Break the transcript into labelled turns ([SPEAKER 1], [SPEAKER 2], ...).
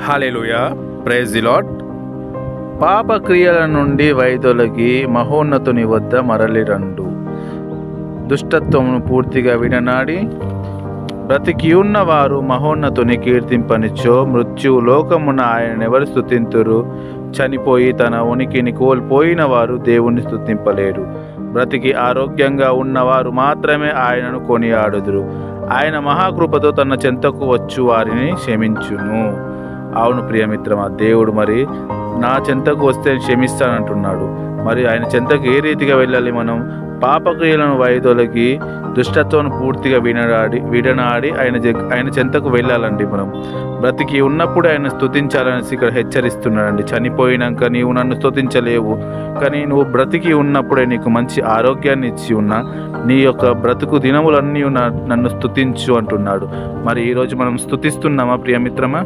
[SPEAKER 1] Hallelujah, praise the lord. పాప క్రియల నుండి వైదొలగి మహోన్నతుని వద్ద మరలిరండు. దుష్టత్వమును పూర్తిగా విడనాడి బ్రతికి ఉన్నవారు మహోన్నతుని కీర్తింపనిచ్చో. మృత్యు లోకమున ఆయనెవరు స్తుతింతురు? చనిపోయి తన ఉనికిని కోల్పోయిన వారు దేవుణ్ణి స్తుతింపలేరు. బ్రతికి ఆరోగ్యంగా ఉన్నవారు మాత్రమే ఆయనను కొనియాడుదురు. ఆయన మహాకృపతో తన చెంతకు వచ్చు వారిని క్షమించును. అవును ప్రియమిత్రమా, దేవుడు మరి నా చెంతకు వస్తే క్షమిస్తానంటున్నాడు. మరి ఆయన చెంతకు ఏ రీతిగా వెళ్ళాలి? మనం పాపక్రియలను వైదొలగి దుష్టత్వం పూర్తిగా విడనాడి ఆయన చెంతకు వెళ్ళాలండి. మనం బ్రతికి ఉన్నప్పుడు ఆయన స్తుతించాలనేసి ఇక్కడ హెచ్చరిస్తున్నాడండి. చనిపోయినాక నీవు నన్ను స్తుతించలేవు, కానీ నువ్వు బ్రతికి ఉన్నప్పుడే నీకు మంచి ఆరోగ్యాన్ని ఇచ్చి ఉన్నా నీ యొక్క బ్రతుకు దినములన్నీ నన్ను స్తుతించు అంటున్నాడు. మరి ఈరోజు మనం స్తుతిస్తున్నామా ప్రియమిత్రమా?